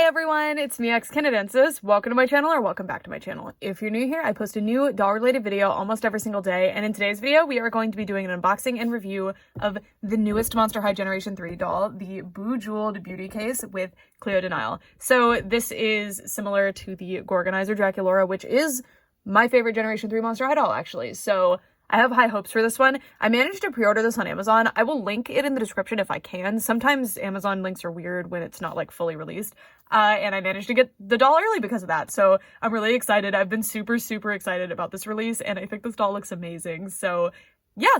everyone, it's me, Canadensis. Welcome to my channel, or welcome back to my channel. If you're new here, I post a new doll-related video almost every single day, and in today's video, we are going to be doing an unboxing and review of the newest Monster High Generation 3 doll, the Boo Jeweled Beauty Case with CLEO NILE. So this is similar to the GOREGANIZER Draculaura, which is my favorite Generation 3 Monster High doll, actually. So I have high hopes for this one. I managed to pre-order this on Amazon. I will link it in the description if I can. Sometimes Amazon links are weird when it's not like fully released. And I managed to get the doll early because of that. So I'm really excited. I've been super excited about this release, and I think this doll looks amazing. So yeah,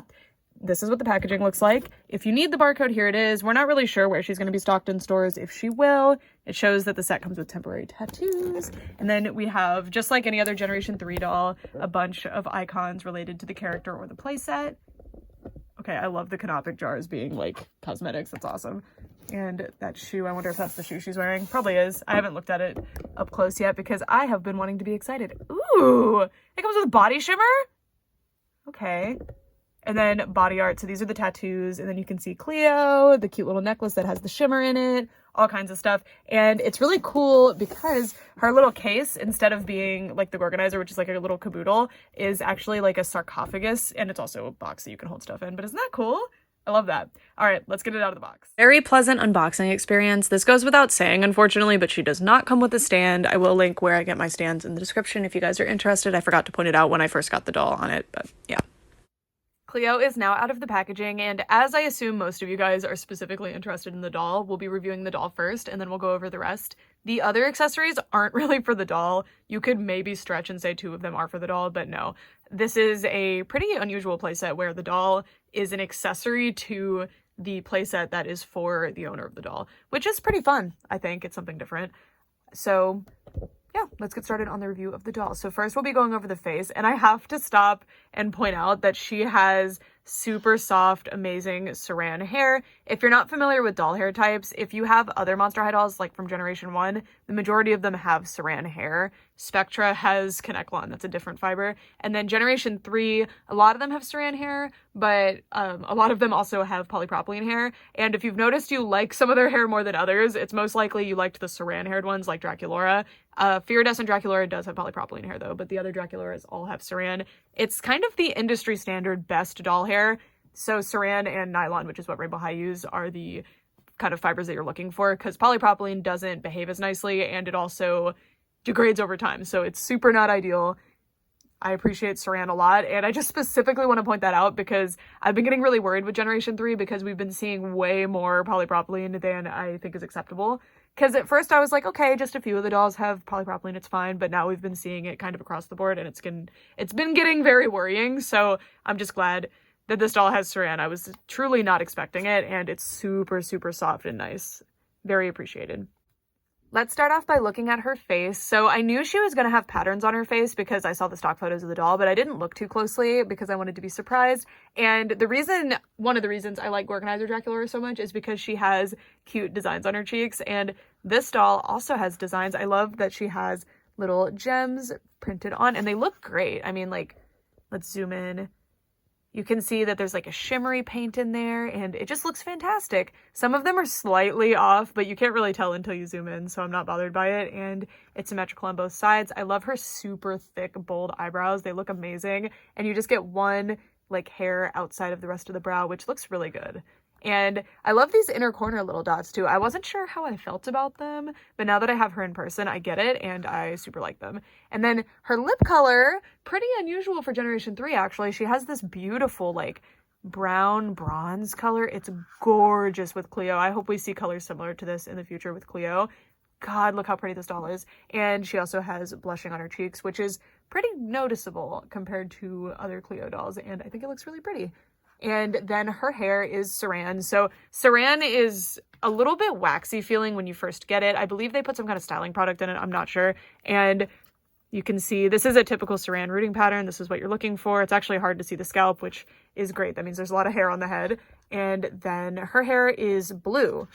this is what the packaging looks like. If you need the barcode, here it is. We're not really sure where she's going to be stocked in stores, if she will. It shows that the set comes with temporary tattoos. And then we have, just like any other Generation 3 doll, a bunch of icons related to the character or the playset. Okay, I love the canopic jars being like cosmetics. That's awesome. And that shoe, I wonder if that's the shoe she's wearing. Probably is. I haven't looked at it up close yet because I have been wanting to be excited. Ooh, it comes with body shimmer? Okay. And then body art. So these are the tattoos. And then you can see CLEO, the cute little necklace that has the shimmer in it, all kinds of stuff. And it's really cool because her little case, instead of being like the Gorganizer, which is like a little caboodle, is actually like a sarcophagus. And it's also a box that you can hold stuff in. But isn't that cool? I love that. All right, let's get it out of the box. Very pleasant unboxing experience. This goes without saying, unfortunately, but she does not come with a stand. I will link where I get my stands in the description if you guys are interested. I forgot to point it out when I first got the doll on it, but yeah. CLEO is now out of the packaging, and as I assume most of you guys are specifically interested in the doll, we'll be reviewing the doll first, and then we'll go over the rest. The other accessories aren't really for the doll. You could maybe stretch and say 2 of them are for the doll, but no. This is a pretty unusual playset where the doll is an accessory to the playset that is for the owner of the doll, which is pretty fun, I think. It's something different. So yeah, let's get started on the review of the doll. So first we'll be going over the face, and I have to stop and point out that she has super soft, amazing Saran hair. If you're not familiar with doll hair types, if you have other Monster High dolls, like from Generation 1, the majority of them have Saran hair. Spectra has Conneclon, that's a different fiber. And then Generation 3, a lot of them have Saran hair, but a lot of them also have polypropylene hair. And if you've noticed you like some of their hair more than others, it's most likely you liked the Saran-haired ones like Draculaura. Iridescent Draculaura does have polypropylene hair though, but the other Draculauras all have Saran. It's kind of the industry standard best doll hair. So Saran and nylon, which is what Rainbow High use, are the kind of fibers that you're looking for, because polypropylene doesn't behave as nicely and it also degrades over time. So it's super not ideal. I appreciate Saran a lot, and I just specifically want to point that out because I've been getting really worried with Generation 3 because we've been seeing way more polypropylene than I think is acceptable. Because at first I was like, okay, just a few of the dolls have polypropylene, it's fine, but now we've been seeing it kind of across the board, and it's been getting very worrying, so I'm just glad that this doll has Saran. I was truly not expecting it, and it's super soft and nice. Very appreciated. Let's start off by looking at her face. So I knew she was going to have patterns on her face because I saw the stock photos of the doll, but I didn't look too closely because I wanted to be surprised. And one of the reasons I like Gorganizer Draculaura so much is because she has cute designs on her cheeks, and this doll also has designs. I love that she has little gems printed on, and they look great. I mean, like, let's zoom in. You can see that there's like a shimmery paint in there, and it just looks fantastic. Some of them are slightly off, but you can't really tell until you zoom in, so I'm not bothered by it. And it's symmetrical on both sides. I love her super thick, bold eyebrows. They look amazing. And you just get one like hair outside of the rest of the brow, which looks really good. And I love these inner corner little dots too. I wasn't sure how I felt about them, but now that I have her in person, I get it, and I super like them. And then her lip color, pretty unusual for Generation 3 actually. She has this beautiful like brown bronze color. It's gorgeous with CLEO. I hope we see colors similar to this in the future with CLEO. God, look how pretty this doll is. And she also has blushing on her cheeks, which is pretty noticeable compared to other CLEO dolls, and I think it looks really pretty. And then her hair is Saran. So Saran is a little bit waxy feeling when you first get it. I believe they put some kind of styling product in it. I'm not sure. And you can see this is a typical Saran rooting pattern. This is what you're looking for. It's actually hard to see the scalp, which is great. That means there's a lot of hair on the head. And then her hair is blue.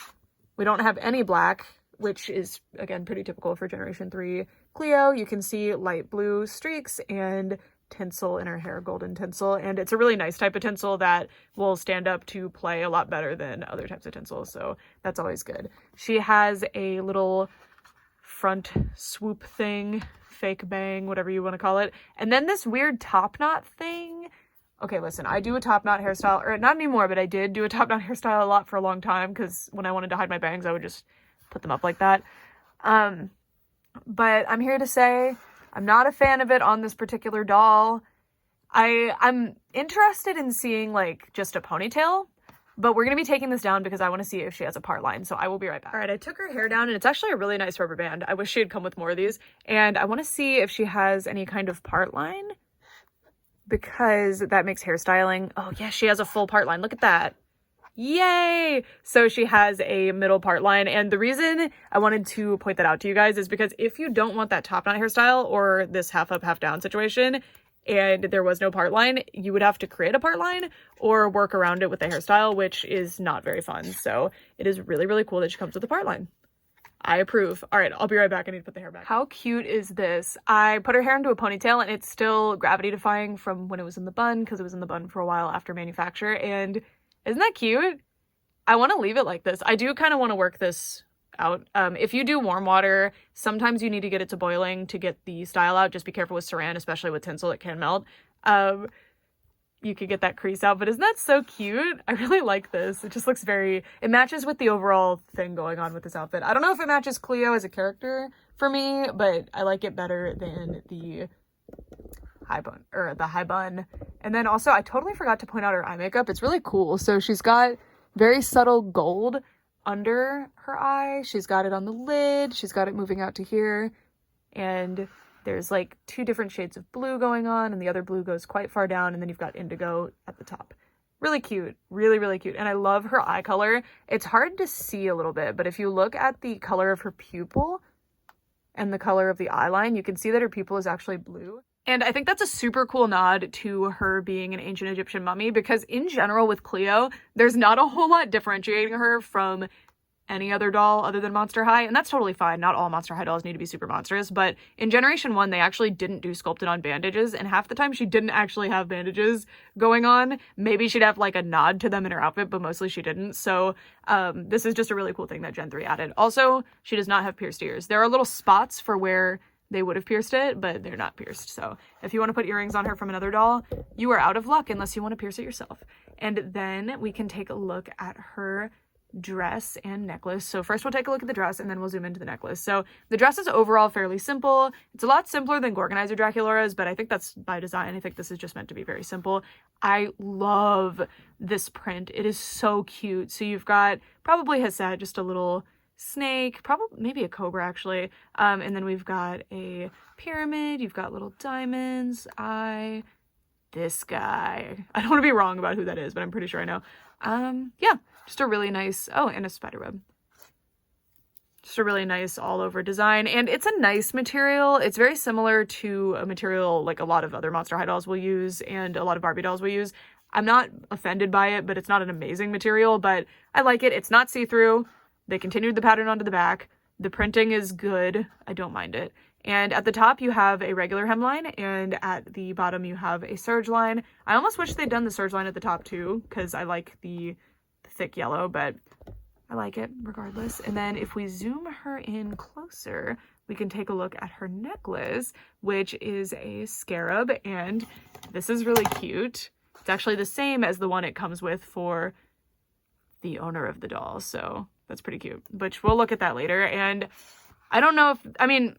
We don't have any black, which is, again, pretty typical for Generation 3 CLEO. You can see light blue streaks and tinsel in her hair, golden tinsel, and it's a really nice type of tinsel that will stand up to play a lot better than other types of tinsel, so that's always good. She has a little front swoop thing, fake bang, whatever you want to call it. And then this weird top knot thing. Okay, listen, I do a top knot hairstyle, or not anymore, but I did do a top knot hairstyle a lot for a long time because when I wanted to hide my bangs, I would just put them up like that. But I'm here to say I'm not a fan of it on this particular doll. I'm interested in seeing like just a ponytail, but we're going to be taking this down because I want to see if she has a part line. So I will be right back. All right, I took her hair down and it's actually a really nice rubber band. I wish she had come with more of these. And I want to see if she has any kind of part line because that makes hairstyling. Oh yeah, she has a full part line. Look at that. Yay! So she has a middle part line, and the reason I wanted to point that out to you guys is because if you don't want that top knot hairstyle or this half up, half down situation, and there was no part line, you would have to create a part line or work around it with a hairstyle, which is not very fun. So it is really, really cool that she comes with a part line. I approve. All right, I'll be right back. I need to put the hair back. How cute is this? I put her hair into a ponytail and it's still gravity defying from when it was in the bun because it was in the bun for a while after manufacture. And isn't that cute? I want to leave it like this. I do kind of want to work this out. If you do warm water, sometimes you need to get it to boiling to get the style out. Just be careful with Saran, especially with tinsel, it can melt. You could get that crease out, but isn't that so cute? I really like this. It just looks it matches with the overall thing going on with this outfit. I don't know if it matches CLEO as a character for me, but I like it better than the high bun. And then also I totally forgot to point out her eye makeup. It's really cool. So she's got very subtle gold under her eye. She's got it on the lid. She's got it moving out to here. And there's like 2 different shades of blue going on, and the other blue goes quite far down, and then you've got indigo at the top. Really cute. Really, really cute. And I love her eye color. It's hard to see a little bit, but if you look at the color of her pupil and the color of the eye line, you can see that her pupil is actually blue. And I think that's a super cool nod to her being an ancient Egyptian mummy because in general with CLEO, there's not a whole lot differentiating her from any other doll other than Monster High. And that's totally fine. Not all Monster High dolls need to be super monstrous. But in Generation 1, they actually didn't do sculpted on bandages. And half the time she didn't actually have bandages going on. Maybe she'd have like a nod to them in her outfit, but mostly she didn't. So this is just a really cool thing that Gen 3 added. Also, she does not have pierced ears. There are little spots for where they would have pierced it, but they're not pierced. So if you want to put earrings on her from another doll, you are out of luck unless you want to pierce it yourself. And then we can take a look at her dress and necklace. So first we'll take a look at the dress and then we'll zoom into the necklace. So the dress is overall fairly simple. It's a lot simpler than Gorganizer Draculaura's, but I think that's by design. I think this is just meant to be very simple. I love this print. It is so cute. So you've got, probably has said just a little snake, probably maybe a cobra actually, and then we've got a pyramid, you've got little diamonds, this guy, I don't want to be wrong about who that is, but I'm pretty sure I know. Yeah, just a really nice, oh, and a spider web. Just a really nice all over design, and it's a nice material. It's very similar to a material like a lot of other Monster High dolls will use and a lot of Barbie dolls will use. I'm not offended by it, but it's not an amazing material, but I like it. It's not see-through. They continued the pattern onto the back. The printing is good. I don't mind it. And at the top, you have a regular hemline, and at the bottom, you have a serge line. I almost wish they'd done the serge line at the top, too, because I like the thick yellow, but I like it regardless. And then if we zoom her in closer, we can take a look at her necklace, which is a scarab, and this is really cute. It's actually the same as the one it comes with for the owner of the doll, so that's pretty cute, but we'll look at that later. And I don't know if, I mean,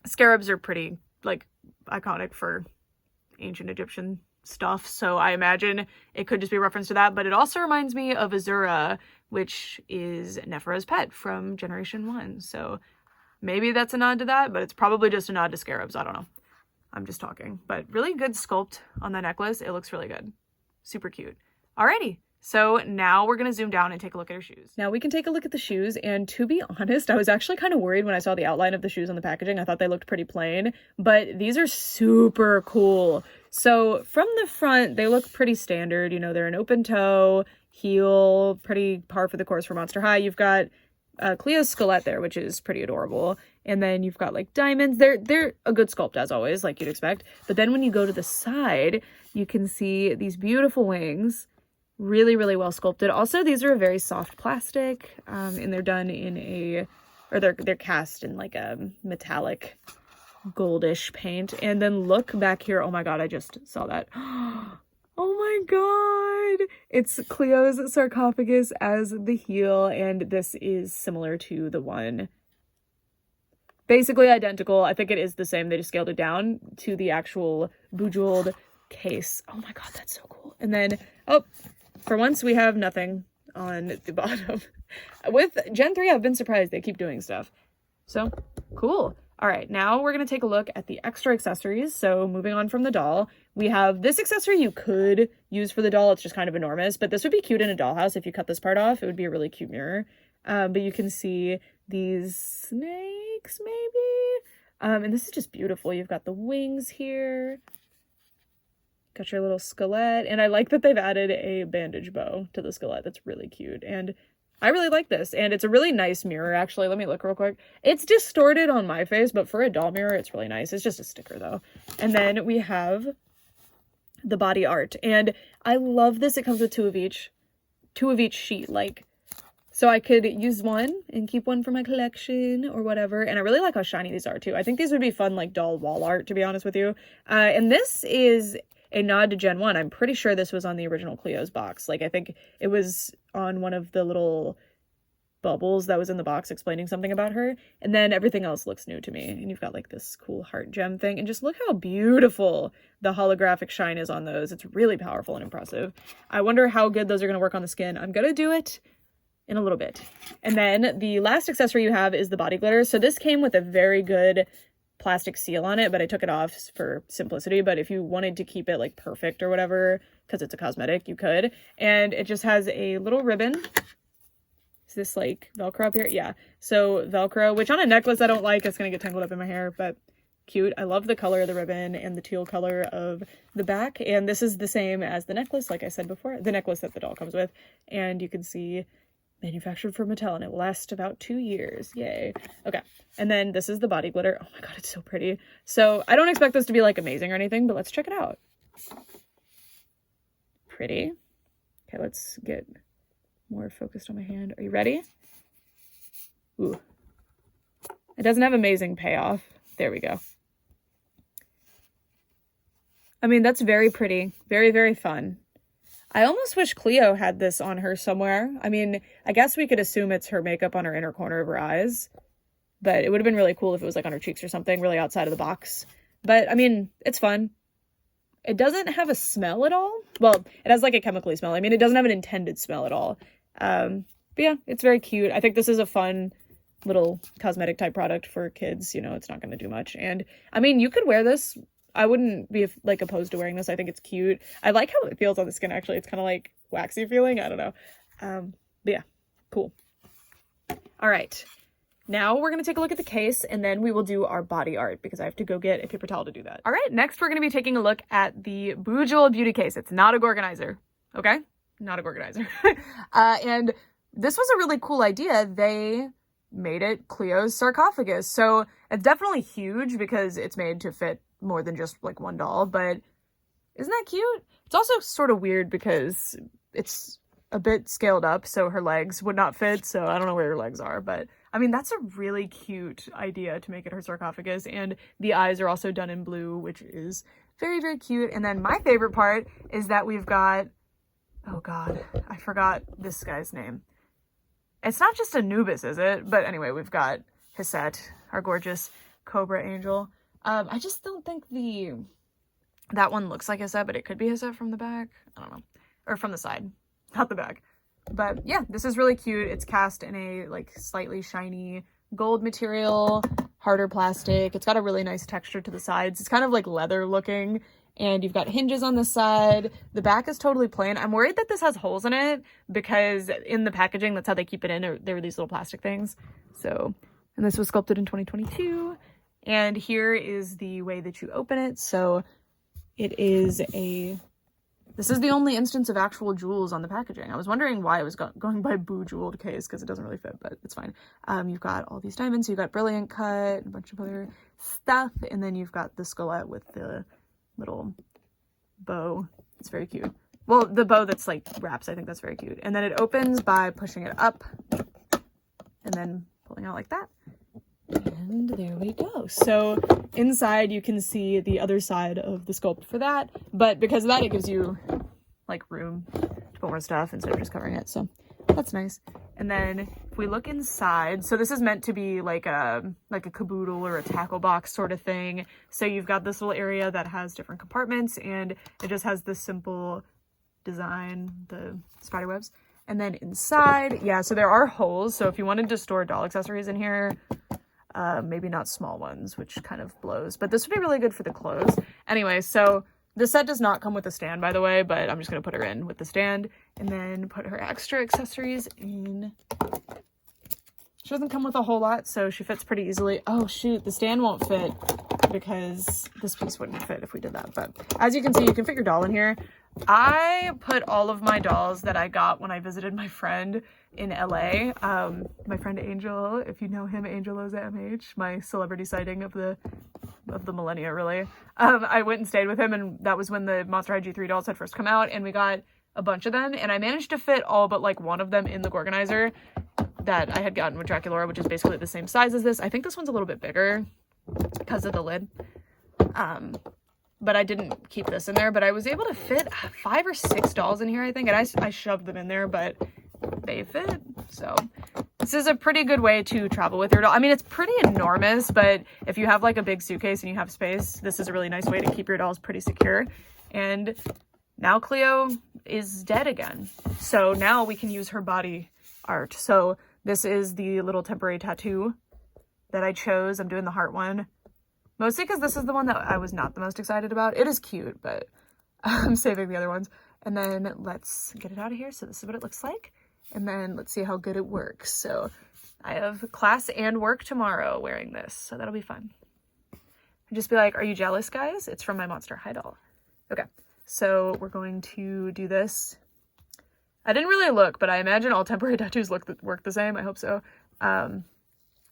scarabs are pretty, like, iconic for ancient Egyptian stuff, so I imagine it could just be a reference to that, but it also reminds me of Azura, which is Nephra's pet from Generation 1, so maybe that's a nod to that, but it's probably just a nod to scarabs. I don't know. I'm just talking, but really good sculpt on the necklace. It looks really good. Super cute. Alrighty. So now we're going to zoom down and take a look at her shoes. Now we can take a look at the shoes, and to be honest, I was actually kind of worried when I saw the outline of the shoes on the packaging. I thought they looked pretty plain, but these are super cool. So from the front, they look pretty standard. You know, they're an open toe, heel, pretty par for the course for Monster High. You've got CLEO's skelet there, which is pretty adorable. And then you've got like diamonds. They're a good sculpt as always, like you'd expect. But then when you go to the side, you can see these beautiful wings. Really, really well sculpted. Also, these are a very soft plastic, and they're done in a or they're cast in like a metallic goldish paint. And then look back here. Oh my god, I just saw that. Oh my god! It's CLEO's sarcophagus as the heel, and this is similar to the one. Basically identical. I think it is the same. They just scaled it down to the actual Bejeweled case. Oh my god, that's so cool. And then, oh, for once we have nothing on the bottom. With Gen 3, I've been surprised they keep doing stuff. So, cool. All right, now we're going to take a look at the extra accessories. So moving on from the doll, we have this accessory you could use for the doll. It's just kind of enormous, but this would be cute in a dollhouse. If you cut this part off, it would be a really cute mirror. But you can see these snakes maybe. And this is just beautiful. You've got the wings here. Got your little skelet. And I like that they've added a bandage bow to the skelet. That's really cute. And I really like this, and it's a really nice mirror, actually. Let me look real quick. It's distorted on my face, but for a doll mirror, it's really nice. It's just a sticker, though. And then we have the body art, and I love this. It comes with two of each sheet, like, so I could use one and keep one for my collection or whatever. And I really like how shiny these are, too. I think these would be fun, like, doll wall art, to be honest with you. And this is a nod to Gen 1. I'm pretty sure this was on the original CLEO's box. Like, I think it was on one of the little bubbles that was in the box explaining something about her. And then everything else looks new to me. And you've got like this cool heart gem thing. And just look how beautiful the holographic shine is on those. It's really powerful and impressive. I wonder how good those are going to work on the skin. I'm going to do it in a little bit. And then the last accessory you have is the body glitter. So this came with a very good plastic seal on it, but I took it off for simplicity. But if you wanted to keep it like perfect or whatever, because it's a cosmetic, you could. And it just has a little ribbon. Is this like Velcro up here? Yeah. So Velcro, which on a necklace I don't like. It's going to get tangled up in my hair, but cute. I love the color of the ribbon and the teal color of the back. And this is the same as the necklace, like I said before, the necklace that the doll comes with. And you can see manufactured for Mattel, and it will last about 2 years. Yay. Okay. And then this is the body glitter. Oh my god, it's so pretty. So I don't expect this to be like amazing or anything, but let's check it out. Pretty. Okay, let's get more focused on my hand. Are you ready? Ooh. It doesn't have amazing payoff. There we go. I mean, that's very pretty. Very, very fun. I almost wish CLEO had this on her somewhere. I mean, I guess we could assume it's her makeup on her inner corner of her eyes, but it would have been really cool if it was like on her cheeks or something, really outside of the box. But I mean, it's fun. It doesn't have a smell at all. Well, it has like a chemically smell. I mean, it doesn't have an intended smell at all. But yeah, it's very cute. I think this is a fun little cosmetic type product for kids. You know, it's not going to do much. And I mean, you could wear this. I wouldn't be like opposed to wearing this. I think it's cute. I like how it feels on the skin, actually. It's kind of like waxy feeling. I don't know. But yeah, cool. All right. Now we're going to take a look at the case, and then we will do our body art because I have to go get a paper towel to do that. All right. Next, we're going to be taking a look at the Bejeweled beauty case. It's not a Gorganizer. Okay? Not a Gorganizer. And this was a really cool idea. They made it CLEO's sarcophagus. So it's definitely huge because it's made to fit more than just like one doll, but isn't that cute? It's also sort of weird because it's a bit scaled up, so her legs would not fit, so I don't know where her legs are, but I mean, that's a really cute idea to make it her sarcophagus, and the eyes are also done in blue, which is very, very cute. And then my favorite part is that we've got, oh god, I forgot this guy's name. It's not just Anubis, is it? But anyway, we've got Hisette, our gorgeous Cobra angel. I just don't think that one looks like Hisette, but it could be Hisette from the back. I don't know. Or from the side, not the back. But yeah, this is really cute. It's cast in a like slightly shiny gold material, harder plastic. It's got a really nice texture to the sides. It's kind of like leather looking, and you've got hinges on the side. The back is totally plain. I'm worried that this has holes in it because in the packaging, that's how they keep it in. There were these little plastic things. So, and this was sculpted in 2022. And here is the way that you open it. So it is this is the only instance of actual jewels on the packaging. I was wondering why it was going by Bejeweled case because it doesn't really fit, but it's fine. You've got all these diamonds. You've got brilliant cut, a bunch of other stuff. And then you've got the skelet with the little bow. It's very cute. Well, the bow that's like wraps, I think that's very cute. And then it opens by pushing it up and then pulling out like that. And there we go. So inside you can see the other side of the sculpt for that, but because of that it gives you like room to put more stuff instead of just covering it, so that's nice. And then if we look inside, so this is meant to be like a caboodle or a tackle box sort of thing. So you've got this little area that has different compartments, and it just has this simple design, the spider webs. And then inside, yeah, so there are holes. So if you wanted to store doll accessories in here, maybe not small ones, which kind of blows, but this would be really good for the clothes. Anyway, so the set does not come with a stand, by the way, but I'm just going to put her in with the stand and then put her extra accessories in. She doesn't come with a whole lot, so she fits pretty easily. Oh, shoot, the stand won't fit because this piece wouldn't fit if we did that. But as you can see, you can fit your doll in here. I put all of my dolls that I got when I visited my friend in LA. My friend Angel, if you know him, Angel Oza MH, my celebrity sighting of the millennia, really. I went and stayed with him, and that was when the Monster High G3 dolls had first come out, and we got a bunch of them, and I managed to fit all but like one of them in the Gorganizer that I had gotten with Draculaura, which is basically the same size as this. I think this one's a little bit bigger because of the lid. But I didn't keep this in there, but I was able to fit 5 or 6 dolls in here, I think, and I shoved them in there, but they fit. So this is a pretty good way to travel with your doll. I mean, it's pretty enormous, but if you have like a big suitcase and you have space, this is a really nice way to keep your dolls pretty secure. And now CLEO is dead again, so now we can use her body art. So this is the little temporary tattoo that I chose. I'm doing the heart one. Mostly because this is the one that I was not the most excited about. It is cute, but I'm saving the other ones. And then let's get it out of here. So this is what it looks like. And then let's see how good it works. So I have class and work tomorrow wearing this, so that'll be fun. And just be like, are you jealous, guys? It's from my Monster High doll. Okay, so we're going to do this. I didn't really look, but I imagine all temporary tattoos work the same. I hope so. I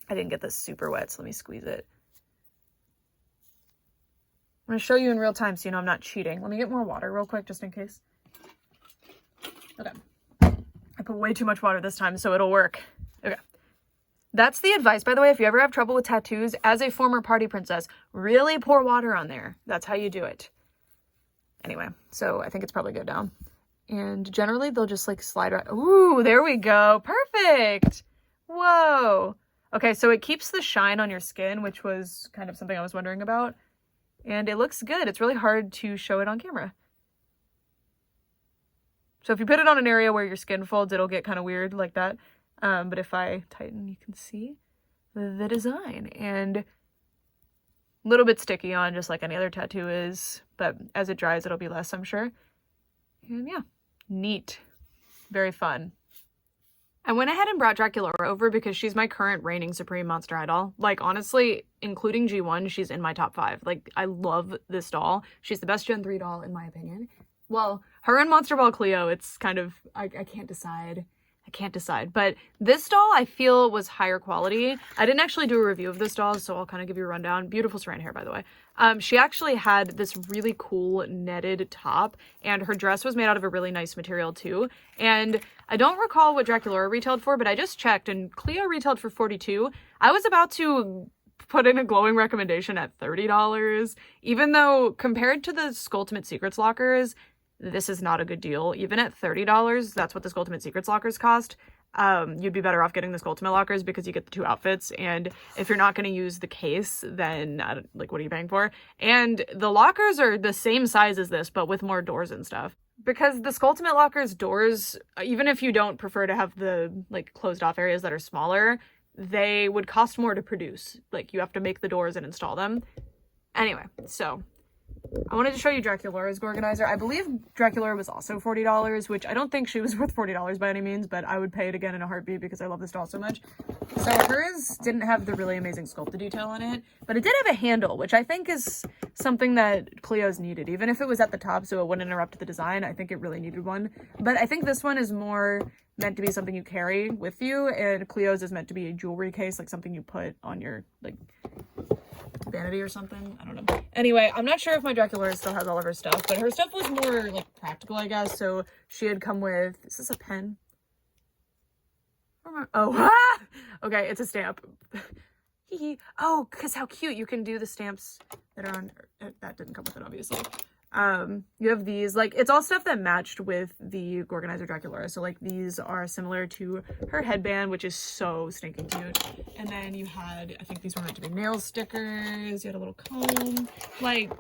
didn't get this super wet, so let me squeeze it. I'm going to show you in real time so you know I'm not cheating. Let me get more water real quick just in case. Okay. I put way too much water this time, so it'll work. Okay. That's the advice, by the way. If you ever have trouble with tattoos, as a former party princess, really pour water on there. That's how you do it. Anyway, so I think it's probably good now. And generally, they'll just like slide right. Ooh, there we go. Perfect. Whoa. Okay, so it keeps the shine on your skin, which was kind of something I was wondering about. And it looks good. It's really hard to show it on camera. So if you put it on an area where your skin folds, it'll get kind of weird like that. But if I tighten, you can see the design. And a little bit sticky on, just like any other tattoo is. But as it dries, it'll be less, I'm sure. And yeah, neat. Very fun. I went ahead and brought Draculaura over because she's my current reigning Supreme Monster High doll. Like, honestly, including G1, she's in my top 5. Like, I love this doll. She's the best Gen 3 doll, in my opinion. Well, her and Monster Ball CLEO, it's kind of, I can't decide. I can't decide. But this doll, I feel, was higher quality. I didn't actually do a review of this doll, so I'll kind of give you a rundown. Beautiful Saran hair, by the way. She actually had this really cool netted top, and her dress was made out of a really nice material, too. And I don't recall what Draculaura retailed for, but I just checked, and CLEO retailed for $42. I was about to put in a glowing recommendation at $30, even though compared to the Skulltimate Secrets lockers, this is not a good deal. Even at $30, that's what the Skulltimate Secrets lockers cost. You'd be better off getting the Skulltimate lockers because you get the 2 outfits. And if you're not going to use the case, then like, what are you paying for? And the lockers are the same size as this, but with more doors and stuff. Because the Skulltimate lockers doors, even if you don't prefer to have the like closed off areas that are smaller, they would cost more to produce. Like, you have to make the doors and install them. Anyway, so I wanted to show you Draculaura's Gorganizer. I believe Draculaura was also $40, which I don't think she was worth $40 by any means, but I would pay it again in a heartbeat because I love this doll so much. So hers didn't have the really amazing sculpted detail on it, but it did have a handle, which I think is something that CLEO's needed. Even if it was at the top so it wouldn't interrupt the design, I think it really needed one. But I think this one is more meant to be something you carry with you, and CLEO's is meant to be a jewelry case, like something you put on your, like, vanity or something. I don't know. Anyway, I'm not sure if my Draculaura still has all of her stuff, but her stuff was more like practical, I guess. So she had come with, is this a pen? Oh, okay, it's a stamp. Oh, because how cute. You can do the stamps that are on, that didn't come with it, obviously. You have these, like, it's all stuff that matched with the Gorganizer Draculaura. So, like, these are similar to her headband, which is so stinking cute. And then you had, I think these were meant to be nail stickers. You had a little comb. Like,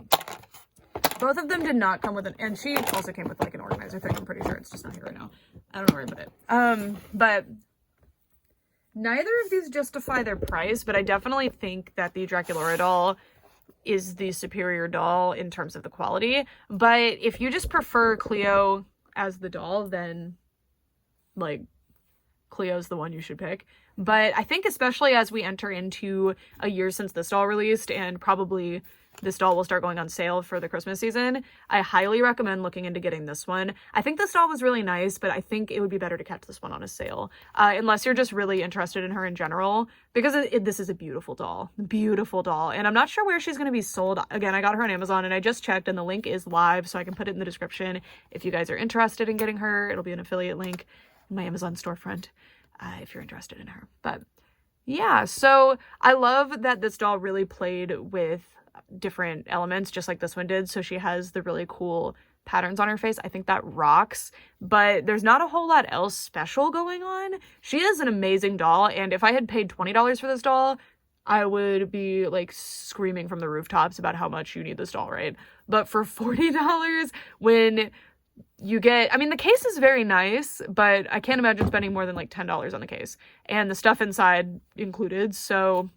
both of them did not come with an, and she also came with, like, an organizer thing. I'm pretty sure it's just not here right now. I don't know where to put it. But neither of these justify their price, but I definitely think that the Draculaura doll is the superior doll in terms of the quality. But if you just prefer CLEO as the doll, then, like, CLEO's the one you should pick. But I think especially as we enter into a year since this doll released, and probably this doll will start going on sale for the Christmas season, I highly recommend looking into getting this one. I think this doll was really nice, but I think it would be better to catch this one on a sale. Unless you're just really interested in her in general, because this is a beautiful doll. Beautiful doll. And I'm not sure where she's going to be sold. Again, I got her on Amazon and I just checked and the link is live, so I can put it in the description. If you guys are interested in getting her, it'll be an affiliate link in my Amazon storefront if you're interested in her. But yeah, so I love that this doll really played with different elements just like this one did. So she has the really cool patterns on her face. I think that rocks, but there's not a whole lot else special going on. She is an amazing doll, and if I had paid $20 for this doll, I would be like screaming from the rooftops about how much you need this doll, right? But for $40, when you get, I mean, the case is very nice, but I can't imagine spending more than like $10 on the case, and the stuff inside included. So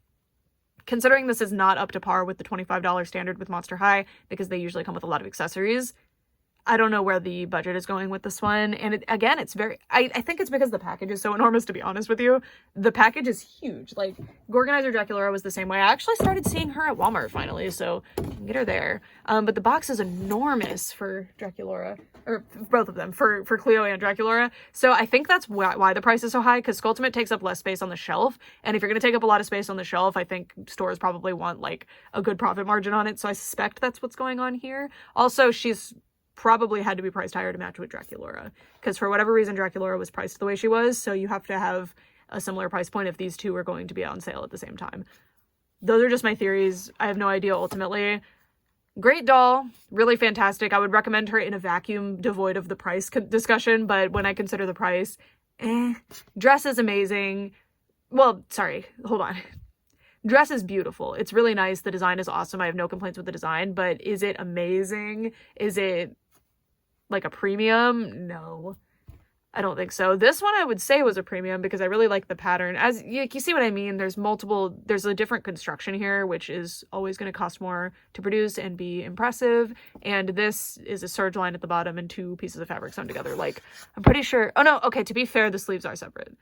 considering this is not up to par with the $25 standard with Monster High, because they usually come with a lot of accessories, I don't know where the budget is going with this one. And again, it's very, I think it's because the package is so enormous, to be honest with you. The package is huge. Like, Gorganizer Draculaura was the same way. I actually started seeing her at Walmart finally, so you can get her there. But the box is enormous for Draculaura, or both of them, for CLEO and Draculaura. So I think that's why the price is so high, because Skulltimate takes up less space on the shelf. And if you're going to take up a lot of space on the shelf, I think stores probably want, like, a good profit margin on it. So I suspect that's what's going on here. Also, she's probably had to be priced higher to match with Draculaura, because for whatever reason Draculaura was priced the way she was, so you have to have a similar price point if these two are going to be on sale at the same time. Those are just my theories. I have no idea ultimately. Great doll, really fantastic. I would recommend her in a vacuum devoid of the price discussion, but when I consider the price, dress is amazing. Well, sorry, hold on. Dress is beautiful. It's really nice. The design is awesome. I have no complaints with the design, but is it amazing? Is it like a premium? No, I don't think so. This one I would say was a premium because I really like the pattern. As you see what I mean, there's a different construction here, which is always going to cost more to produce and be impressive. And this is a serge line at the bottom and two pieces of fabric sewn together. Like, I'm pretty sure, oh no, okay, to be fair, the sleeves are separate.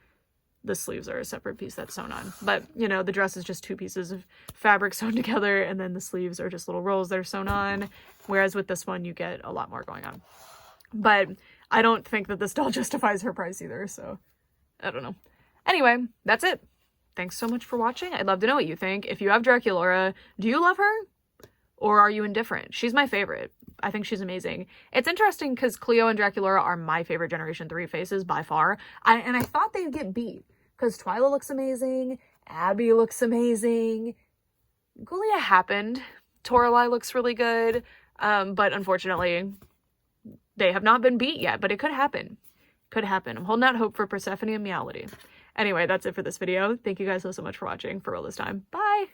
The sleeves are a separate piece that's sewn on, but you know, the dress is just two pieces of fabric sewn together, and then the sleeves are just little rolls that are sewn on, whereas with this one you get a lot more going on. But I don't think that this doll justifies her price either, so I don't know. Anyway, that's it. Thanks so much for watching. I'd love to know what you think. If you have Draculaura, do you love her? Or are you indifferent? She's my favorite. I think she's amazing. It's interesting because CLEO and Draculaura are my favorite Generation 3 faces by far. And I thought they'd get beat because Twyla looks amazing. Abby looks amazing. Ghoulia happened. Toralei looks really good. But unfortunately, they have not been beat yet, but it could happen. Could happen. I'm holding out hope for Persephone and Meowlity. Anyway, that's it for this video. Thank you guys so much for watching for real this time. Bye!